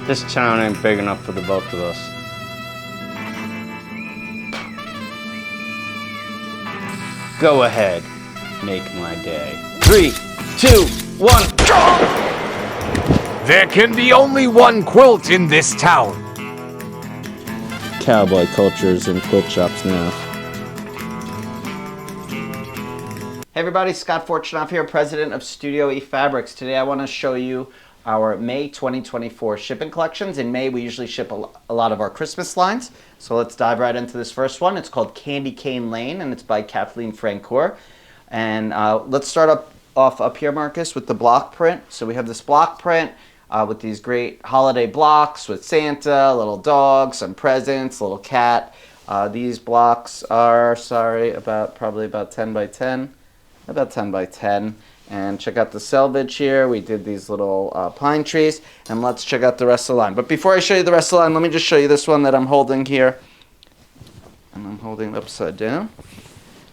This town ain't big enough for the both of us. Go ahead, make my day. 3, 2, 1, go! There can be only one quilt in this town. Cowboy cultures in quilt shops now. Hey everybody, Scott Fortunoff here, president of Studio E Fabrics. Today I want to show you our May 2024 shipping collections. In May we usually ship a lot of our Christmas lines. So let's dive right into this first one. It's called Candy Cane Lane and it's by Kathleen Francoeur. And let's start off up here, Marcus, with the block print. So we have this block print with these great holiday blocks with Santa, a little dog, some presents, a little cat. These blocks are, probably about 10 by 10. About 10 by 10. And check out the selvage here. We did these little pine trees. And let's check out the rest of the line. But before I show you the rest of the line, let me just show you this one that I'm holding here. And I'm holding it upside down.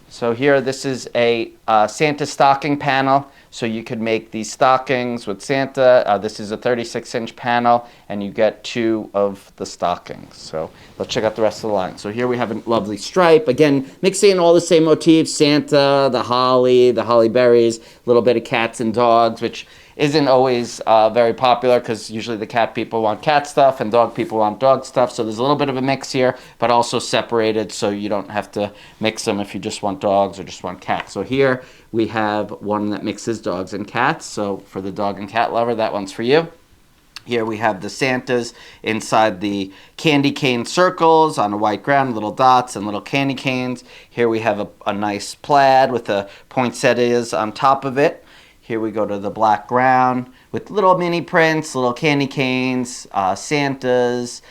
So here, this is a Santa stocking panel. So you could make these stockings with Santa. This is a 36-inch panel, and you get 2 of the stockings. So let's check out the rest of the line. So here we have a lovely stripe. Again, mixing all the same motifs, Santa, the holly berries, a little bit of cats and dogs, which isn't always very popular because usually the cat people want cat stuff and dog people want dog stuff. So there's a little bit of a mix here, but also separated so you don't have to mix them if you just want dogs or just want cats. So here we have one that mixes dogs and cats. So for the dog and cat lover, that one's for you. Here we have the Santas inside the candy cane circles on a white ground, little dots and little candy canes. Here we have a nice plaid with the poinsettias on top of it. Here we go to the black ground with little mini prints, little candy canes, Santas,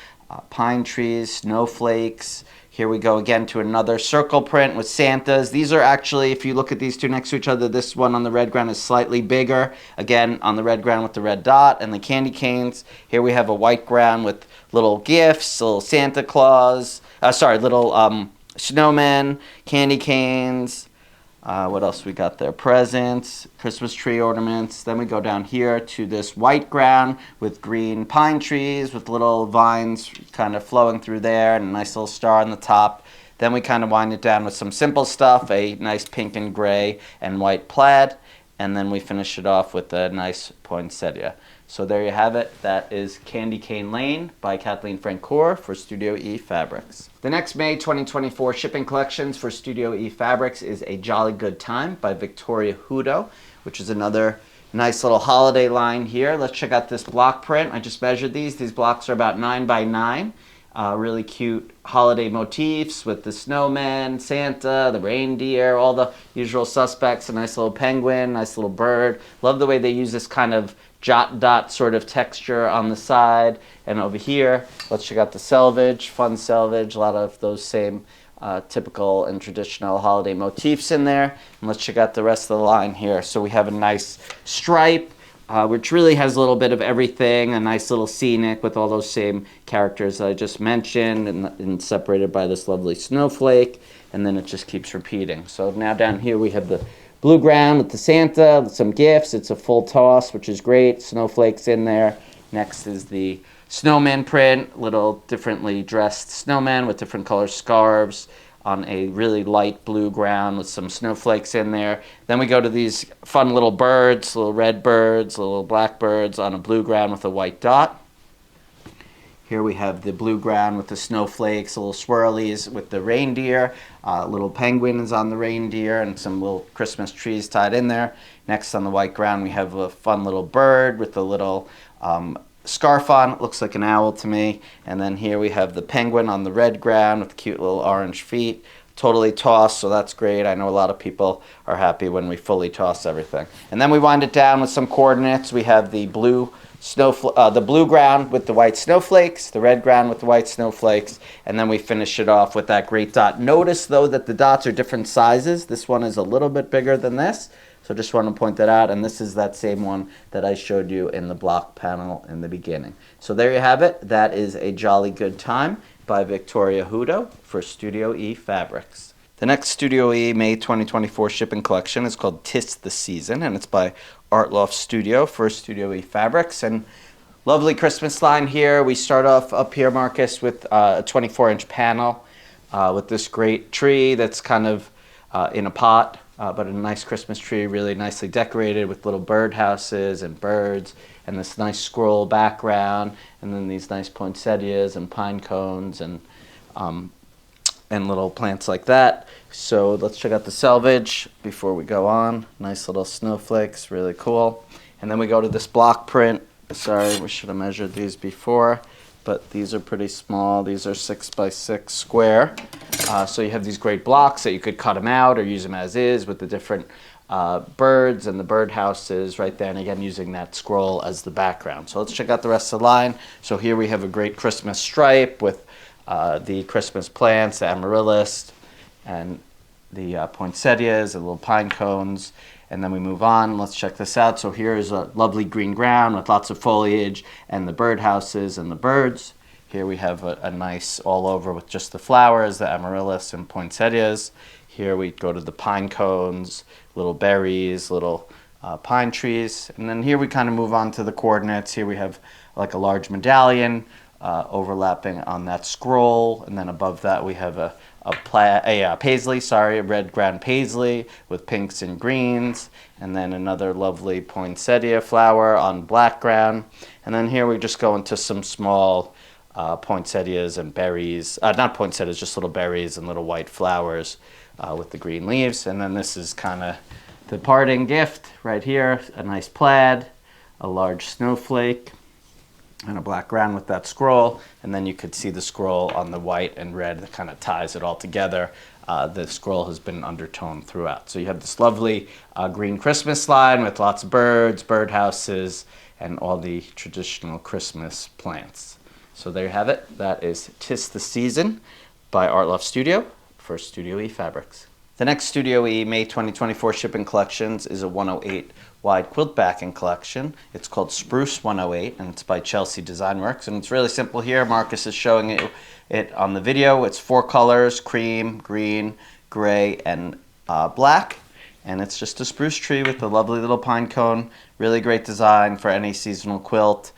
pine trees, snowflakes. Here we go again to another circle print with Santas. These are actually, if you look at these two next to each other, this one on the red ground is slightly bigger. Again, on the red ground with the red dot and the candy canes. Here we have a white ground with little gifts, little Santa Claus, little snowmen, candy canes. What else we got there? Presents, Christmas tree ornaments. Then we go down here to this white ground with green pine trees with little vines kind of flowing through there and a nice little star on the top. Then we kind of wind it down with some simple stuff, a nice pink and gray and white plaid. And then we finish it off with a nice poinsettia. So there you have it. That is Candy Cane Lane by Kathleen Francoeur for Studio E Fabrics. The next May 2024 shipping collections for Studio E Fabrics is A Jolly Good Time by Victoria Hudo, which is another nice little holiday line here. Let's check out this block print. I just measured these. These blocks are about 9 by 9. Really cute holiday motifs with the snowman, Santa, the reindeer, all the usual suspects, a nice little penguin, nice little bird. Love the way they use this kind of jot dot sort of texture on the side. And over here, let's check out the selvage, fun selvage, a lot of those same typical and traditional holiday motifs in there. And let's check out the rest of the line here. So we have a nice stripe, which really has a little bit of everything, a nice little scenic with all those same characters that I just mentioned and separated by this lovely snowflake, and then it just keeps repeating. So now down here we have the blue ground with the Santa, some gifts. It's a full toss, which is great. Snowflakes in there. Next is the snowman print, little differently dressed snowman with different color scarves on a really light blue ground with some snowflakes in there. Then we go to these fun little birds, little red birds, little black birds on a blue ground with a white dot. Here we have the blue ground with the snowflakes, little swirlies with the reindeer. Little penguin is on the reindeer and some little Christmas trees tied in there. Next on the white ground we have a fun little bird with a little scarf on. It looks like an owl to me. And then here we have the penguin on the red ground with cute little orange feet. Totally tossed, so that's great. I know a lot of people are happy when we fully toss everything. And then we wind it down with some coordinates. We have the blue ground with the white snowflakes, the red ground with the white snowflakes, and then we finish it off with that great dot. Notice though that the dots are different sizes. This one is a little bit bigger than this, so just want to point that out, and this is that same one that I showed you in the block panel in the beginning. So there you have it. That is A Jolly Good Time by Victoria Hudo for Studio E Fabrics. The next Studio E May 2024 shipping collection is called 'Tis the Season, and it's by Art Loft Studio for Studio E Fabrics. And Lovely Christmas line here. We start off up here, Marcus, with a 24-inch panel with this great tree that's kind of in a pot, but a nice Christmas tree, really nicely decorated with little bird houses and birds and this nice squirrel background, and then these nice poinsettias and pine cones and little plants like that. So let's check out the selvage before we go on. Nice little snowflakes, really cool. And then we go to this block print. Sorry, we should have measured these before, but these are pretty small. These are 6x6 square. So you have these great blocks that you could cut them out or use them as is with the different birds and the bird houses right there, and again using that scroll as the background. So let's check out the rest of the line. So here we have a great Christmas stripe with the Christmas plants, the amaryllis, and the poinsettias, the little pine cones. And then we move on. Let's check this out. So here is a lovely green ground with lots of foliage and the bird houses and the birds. Here we have a nice all over with just the flowers, the amaryllis and poinsettias. Here we go to the pine cones, little berries, little pine trees. And then here we kind of move on to the coordinates. Here we have like a large medallion overlapping on that scroll. And then above that we have a paisley, a red ground paisley with pinks and greens, and then another lovely poinsettia flower on black ground. And then here we just go into some small poinsettias and berries, not poinsettias, just little berries and little white flowers with the green leaves. And then this is kind of the parting gift right here, a nice plaid, a large snowflake, and a black ground with that scroll, and then you could see the scroll on the white and red that kind of ties it all together. The scroll has been undertoned throughout. So you have this lovely green Christmas line with lots of birds, bird houses, and all the traditional Christmas plants. So there you have it. That is 'Tis the Season by Art Love Studio for Studio E Fabrics. The next Studio E May 2024 shipping collections is a 108 wide quilt backing collection. It's called Spruce 108, and it's by Chelsea Design Works. And it's really simple here. Marcus is showing it on the video. It's 4 colors: cream, green, gray, and black. And it's just a spruce tree with a lovely little pine cone. Really great design for any seasonal quilt.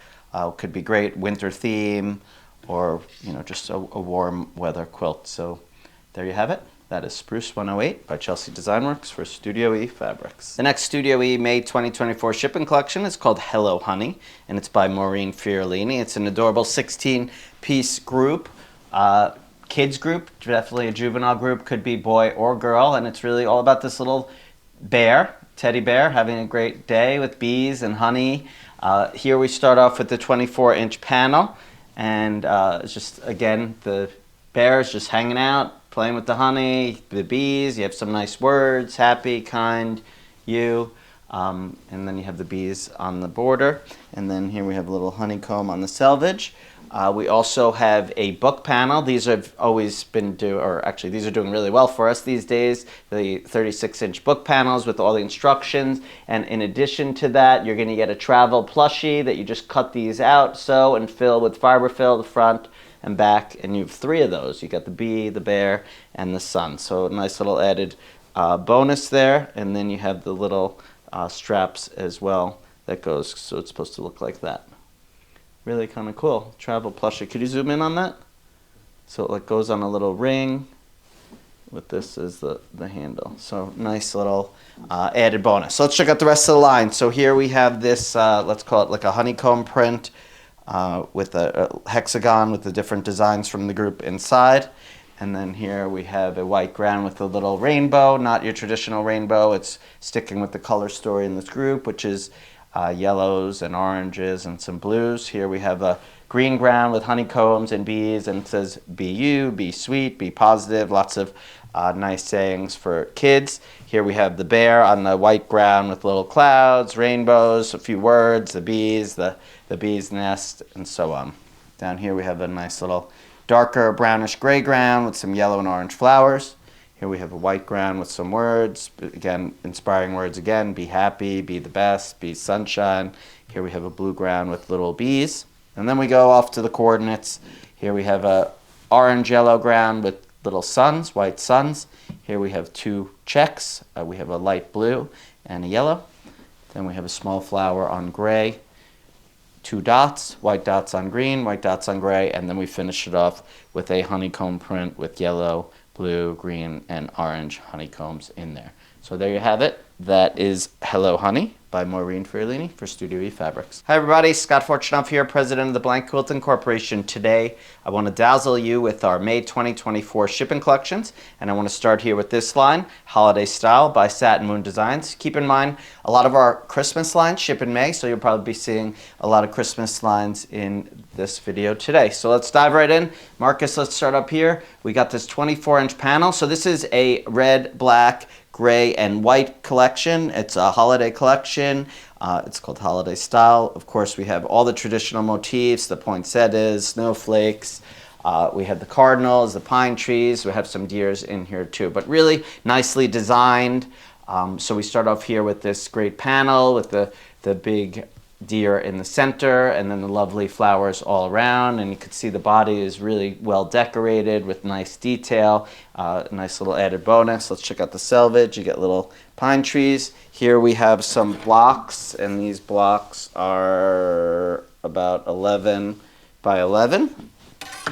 Could be great winter theme, or just a warm weather quilt. So there you have it. That is Spruce 108 by Chelsea Design Works for Studio E Fabrics. The next Studio E May 2024 shipping collection is called Hello Honey, and it's by Maureen Fiorellini. It's an adorable 16-piece group, kids group, definitely a juvenile group, could be boy or girl, and it's really all about this little bear, teddy bear, having a great day with bees and honey. Here we start off with the 24-inch panel, and it's just, again, the bear is just hanging out, playing with the honey, the bees. You have some nice words: happy, kind, you. And then you have the bees on the border. And then here we have a little honeycomb on the selvage. We also have a book panel. These have always been these are doing really well for us these days. The 36-inch book panels with all the instructions. And in addition to that, you're going to get a travel plushie that you just cut these out, sew, and fill with fiberfill, the front and back, and you have 3 of those. You got the bee, the bear, and the sun. So a nice little added bonus there. And then you have the little straps as well that goes, so it's supposed to look like that. Really kind of cool. Travel plushie. Could you zoom in on that? So it goes on a little ring with this as the handle. So nice little added bonus. So let's check out the rest of the line. So here we have this, let's call it like a honeycomb print, with a hexagon with the different designs from the group inside. And then here we have a white ground with a little rainbow, not your traditional rainbow. It's sticking with the color story in this group, which is yellows and oranges and some blues. Here we have a green ground with honeycombs and bees, and it says be you, be sweet, be positive. Lots of nice sayings for kids. Here we have the bear on the white ground with little clouds, rainbows, a few words, the bees, the bee's nest, and so on. Down here we have a nice little darker brownish gray ground with some yellow and orange flowers. Here we have a white ground with some words, again, inspiring words again: be happy, be the best, be sunshine. Here we have a blue ground with little bees. And then we go off to the coordinates. Here we have a orange-yellow ground with little suns, white suns. Here we have 2 checks. We have a light blue and a yellow. Then we have a small flower on gray. 2 dots, white dots on green, white dots on gray, and then we finish it off with a honeycomb print with yellow, blue, green, and orange honeycombs in there. So there you have it. That is Hello Honey by Maureen Ferlini for Studio E Fabrics. Hi everybody, Scott Fortunoff here, president of the Blank Quilting Corporation. Today I want to dazzle you with our May 2024 shipping collections, and I want to start here with this line, Holiday Style by Satin Moon Designs. Keep in mind, a lot of our Christmas lines ship in May, so you'll probably be seeing a lot of Christmas lines in this video today. So let's dive right in. Marcus, let's start up here. We got this 24-inch panel. So this is a red, black, gray, and white collection. It's a holiday collection. It's called Holiday Style. Of course, we have all the traditional motifs, the poinsettias, snowflakes. We have the cardinals, the pine trees. We have some deers in here too, but really nicely designed. So we start off here with this great panel with the big deer in the center, and then the lovely flowers all around, and you can see the body is really well decorated with nice detail, nice little added bonus. Let's check out the selvage. You get little pine trees. Here we have some blocks, and these blocks are about 11 by 11.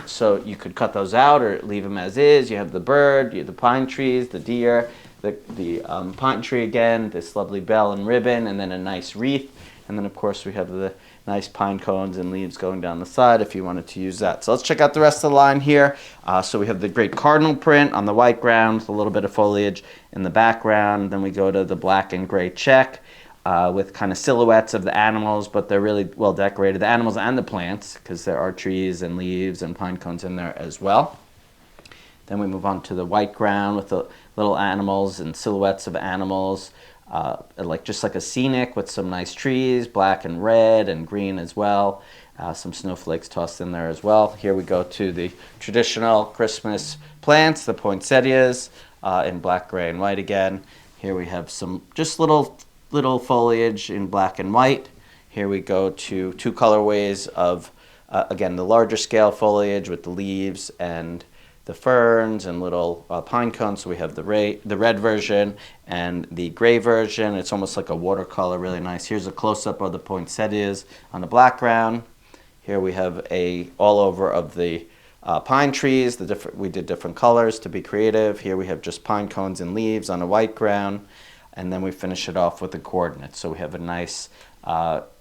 So you could cut those out or leave them as is. You have the bird, you have the pine trees, the deer, the pine tree again, this lovely bell and ribbon, and then a nice wreath. And then, of course, we have the nice pine cones and leaves going down the side if you wanted to use that. So let's check out the rest of the line here. So we have the great cardinal print on the white ground with a little bit of foliage in the background. Then we go to the black and gray check with kind of silhouettes of the animals, but they're really well decorated, the animals and the plants, because there are trees and leaves and pine cones in there as well. Then we move on to the white ground with the little animals and silhouettes of animals. Just like a scenic with some nice trees, black and red and green as well. Some snowflakes tossed in there as well. Here we go to the traditional Christmas plants, the poinsettias in black, gray, and white again. Here we have some just little foliage in black and white. Here we go to 2 colorways of, again, the larger scale foliage with the leaves and the ferns and little pine cones. So we have the red version and the gray version. It's almost like a watercolor, really nice. Here's a close-up of the poinsettias on the black ground. Here we have all over of the pine trees. We did different colors to be creative. Here we have just pine cones and leaves on a white ground. And then we finish it off with the coordinates. So we have a nice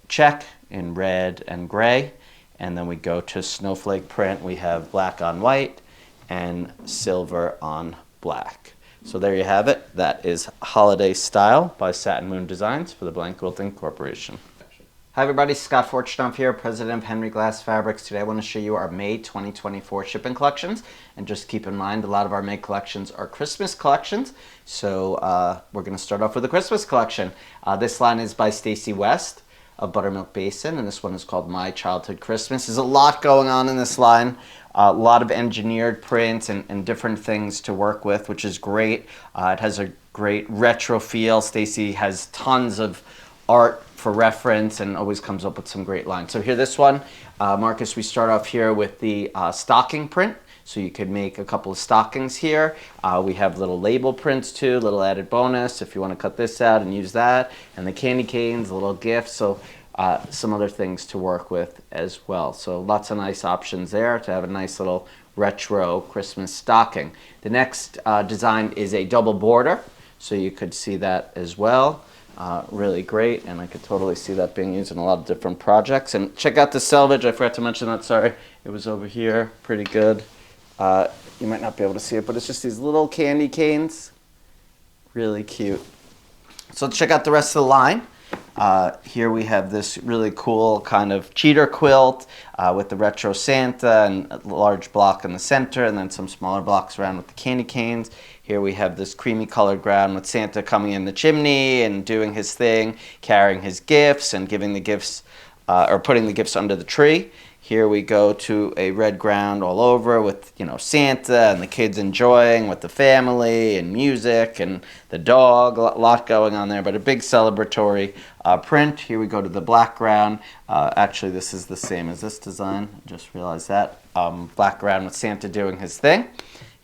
check in red and gray. And then we go to snowflake print. We have black on white and silver on black. So there you have it. That is Holiday Style by Satin Moon Designs for the Blank Quilting Corporation. Hi everybody, Scott Fortunoff here, president of Henry Glass Fabrics. Today I want to show you our May 2024 shipping collections. And just keep in mind, a lot of our May collections are Christmas collections. So we're going to start off with the Christmas collection. This line is by Stacy West of Buttermilk Basin, and this one is called My Childhood Christmas. There's a lot going on in this line. A lot of engineered prints and different things to work with, which is great. It has a great retro feel. Stacy has tons of art for reference and always comes up with some great lines. So here, this one, Marcus, we start off here with the stocking print. So you could make a couple of stockings here. We have little label prints too, little added bonus if you want to cut this out and use that. And the candy canes, a little gift. So some other things to work with as well. So lots of nice options there to have a nice little retro Christmas stocking. The next design is a double border, so you could see that as well. Really great, and I could totally see that being used in a lot of different projects. And check out the selvage. I forgot to mention that, sorry. It was over here, pretty good. You might not be able to see it, but it's just these little candy canes. Really cute. So let's check out the rest of the line. Here we have this really cool kind of cheater quilt with the retro Santa and a large block in the center, and then some smaller blocks around with the candy canes. Here we have this creamy colored ground with Santa coming in the chimney and doing his thing, carrying his gifts and giving the gifts or putting the gifts under the tree. Here we go to a red ground all over with, Santa and the kids enjoying with the family and music and the dog. A lot going on there, but a big celebratory print. Here we go to the black ground. Actually, this is the same as this design. Just realized that. Black ground with Santa doing his thing.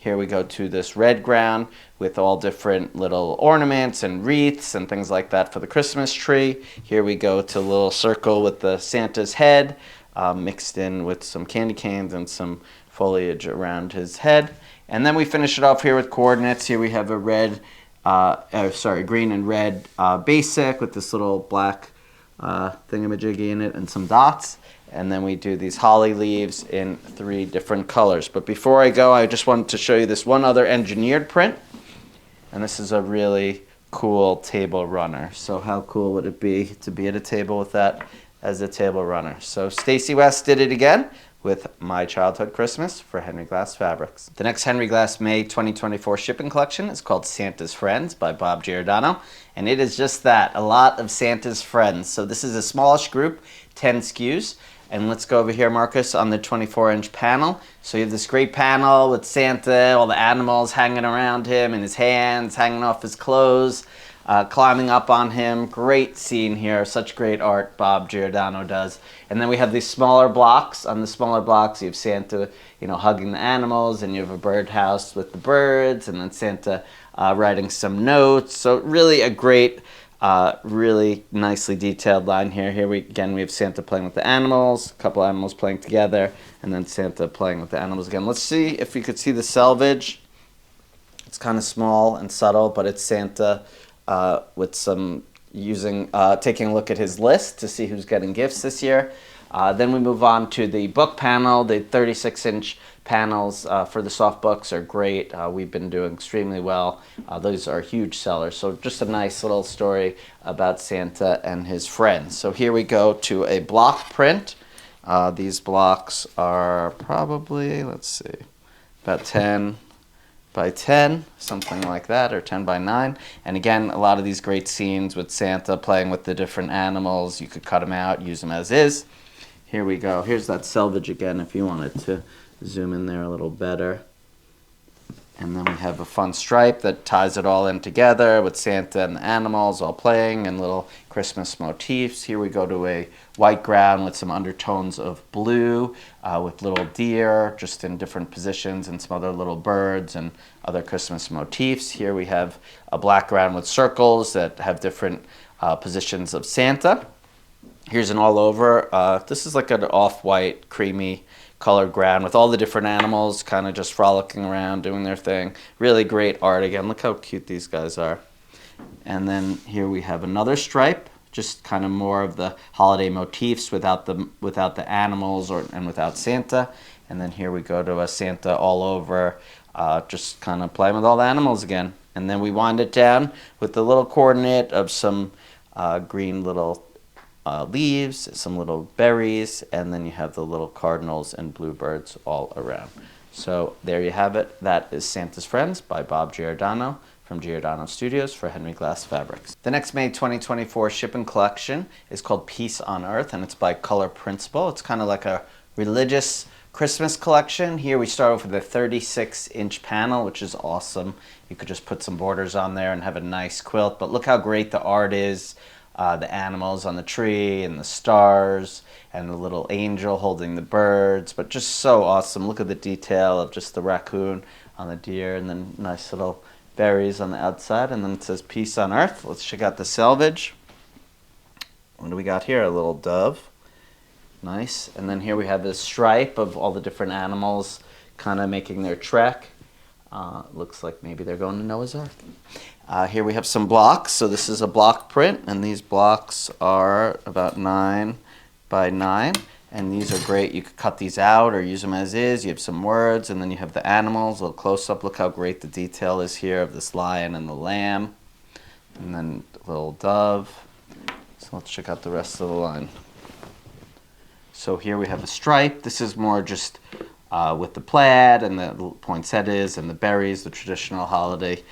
Here we go to this red ground with all different little ornaments and wreaths and things like that for the Christmas tree. Here we go to a little circle with the Santa's head, mixed in with some candy canes and some foliage around his head. And then we finish it off here with coordinates. Here we have a green and red basic with this little black thingamajiggy in it and some dots. And then we do these holly leaves in 3 different colors. But before I go, I just wanted to show you this one other engineered print. And this is a really cool table runner. So how cool would it be to be at a table with that as a table runner? So Stacy West did it again with My Childhood Christmas for Henry Glass Fabrics. The next Henry Glass May 2024 shipping collection is called Santa's Friends by Bob Giordano. And it is just that, a lot of Santa's friends. So this is a smallish group, 10 SKUs. And let's go over here, Marcus, on the 24-inch panel. So you have this great panel with Santa, all the animals hanging around him, and his hands hanging off his clothes, climbing up on him. Great scene here. Such great art Bob Giordano does. And then we have these smaller blocks. On the smaller blocks, you have Santa, hugging the animals, and you have a birdhouse with the birds, and then Santa writing some notes. So really a great, really nicely detailed line here. Here we have Santa playing with the animals, a couple animals playing together, and then Santa playing with the animals again. Let's see if you could see the selvage. It's kind of small and subtle, but it's Santa with some taking a look at his list to see who's getting gifts this year. Then we move on to the book panel. The 36-inch panels for the soft books are great. We've been doing extremely well. Those are huge sellers. So just a nice little story about Santa and his friends. So here we go to a block print. These blocks are probably, let's see, about 10 by 10, something like that, or 10 by 9. And again, a lot of these great scenes with Santa playing with the different animals. You could cut them out, use them as is. Here we go. Here's that selvage again if you wanted to zoom in there a little better. And then we have a fun stripe that ties it all in together with Santa and the animals all playing and little Christmas motifs. Here we go to a white ground with some undertones of blue with little deer just in different positions and some other little birds and other Christmas motifs. Here we have a black ground with circles that have different positions of Santa. Here's an all over. This is like an off-white, creamy colored ground with all the different animals kind of just frolicking around, doing their thing. Really great art again. Look how cute these guys are. And then here we have another stripe, just kind of more of the holiday motifs without the animals and without Santa. And then here we go to a Santa all over, just kind of playing with all the animals again. And then we wind it down with the little coordinate of some green little leaves, some little berries, and then you have the little cardinals and bluebirds all around. So there you have it. That is Santa's Friends by Bob Giordano from Giordano Studios for Henry Glass Fabrics. The next May 2024 shipping collection is called Peace on Earth, and it's by Color Principle. It's kind of like a religious Christmas collection. Here we start off with a 36-inch panel, which is awesome. You could just put some borders on there and have a nice quilt, but look how great the art is. The animals on the tree and the stars and the little angel holding the birds, but just so awesome. Look at the detail of just the raccoon on the deer and then nice little berries on the outside, and then it says Peace on Earth. Let's check out the selvage. What do we got here? A little dove. Nice. And then here we have this stripe of all the different animals kind of making their trek. Looks like maybe they're going to Noah's Ark. Here we have some blocks. So this is a block print, and these blocks are about 9 by 9. And these are great. You could cut these out or use them as is. You have some words, and then you have the animals. A little close-up. Look how great the detail is here of this lion and the lamb. And then the little dove. So let's check out the rest of the line. So here we have a stripe. This is more just with the plaid and the poinsettias and the berries, the traditional holiday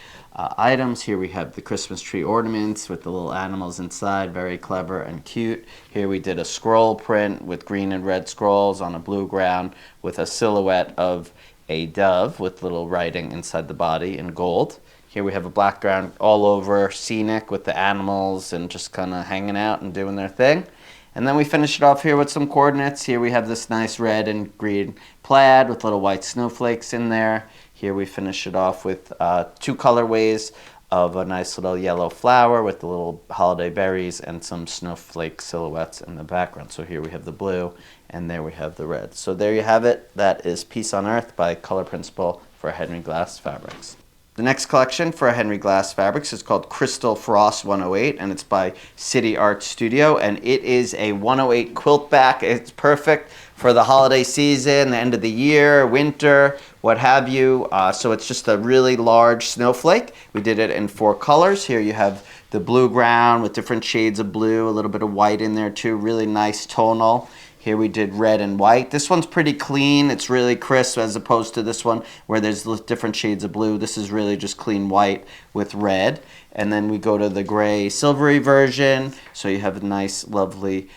items. Here we have the Christmas tree ornaments with the little animals inside, very clever and cute. Here we did a scroll print with green and red scrolls on a blue ground with a silhouette of a dove with little writing inside the body in gold. Here we have a black ground all over scenic with the animals and just kind of hanging out and doing their thing. And then we finish it off here with some coordinates. Here we have this nice red and green plaid with little white snowflakes in there. Here we finish it off with 2 colorways of a nice little yellow flower with the little holiday berries and some snowflake silhouettes in the background. So here we have the blue, and there we have the red. So there you have it. That is Peace on Earth by Color Principle for Henry Glass Fabrics. The next collection for Henry Glass Fabrics is called Crystal Frost 108, and it's by City Art Studio, and it is a 108 quilt back. It's perfect for the holiday season, the end of the year, winter, what have you. So it's just a really large snowflake. We did it in 4 colors. Here you have the blue ground with different shades of blue, a little bit of white in there too, really nice tonal. Here we did red and white. This one's pretty clean. It's really crisp as opposed to this one where there's different shades of blue. This is really just clean white with red. And then we go to the gray silvery version. So you have a nice, lovely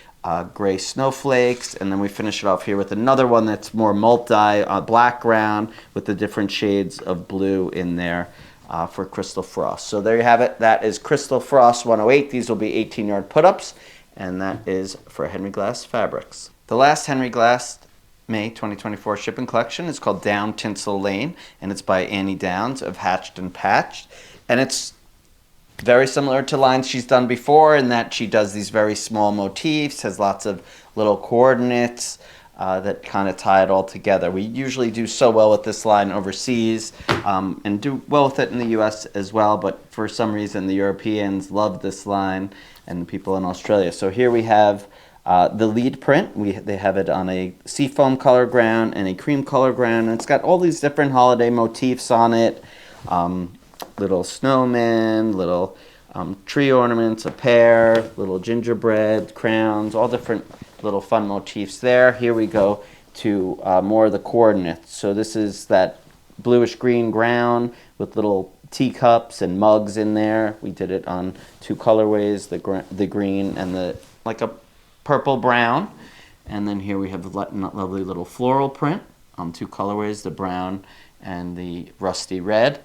gray snowflakes. And then we finish it off here with another one that's more multi black ground with the different shades of blue in there for Crystal Frost. So there you have it. That is Crystal Frost 108. These will be 18-yard put-ups. And that is for Henry Glass Fabrics. The last Henry Glass May 2024 shipping collection is called Down Tinsel Lane, and it's by Annie Downs of Hatched and Patched. And it's very similar to lines she's done before in that she does these very small motifs, has lots of little coordinates that kind of tie it all together. We usually do so well with this line overseas and do well with it in the US as well, but for some reason the Europeans love this line and the people in Australia. So here we have the lead print. They have it on a seafoam color ground and a cream color ground, and it's got all these different holiday motifs on it. Little snowmen, little tree ornaments, a pear, little gingerbread, crowns, all different little fun motifs there. Here we go to more of the coordinates. So this is that bluish green ground with little teacups and mugs in there. We did it on 2 colorways, the green and the like a purple brown. And then here we have the lovely little floral print on 2 colorways, the brown and the rusty red.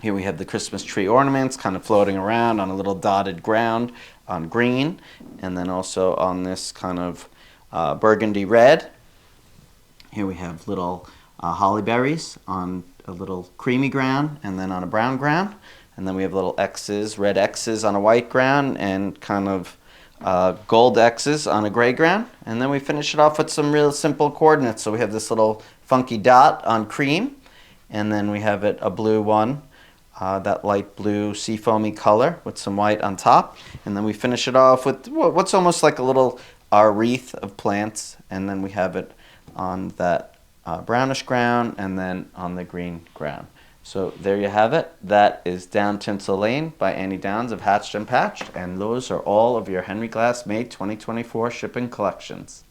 Here we have the Christmas tree ornaments kind of floating around on a little dotted ground on green, and then also on this kind of burgundy red. Here we have little holly berries on a little creamy ground and then on a brown ground. And then we have little X's, red X's on a white ground and kind of gold X's on a gray ground. And then we finish it off with some real simple coordinates. So we have this little funky dot on cream, and then we have a blue one, that light blue seafoamy color with some white on top. And then we finish it off with what's almost like a little wreath of plants, and then we have it on that brownish ground and then on the green ground. So there you have it. That is Down Tinsel Lane by Annie Downs of Hatched and Patched, and those are all of your Henry Glass May 2024 shipping collections.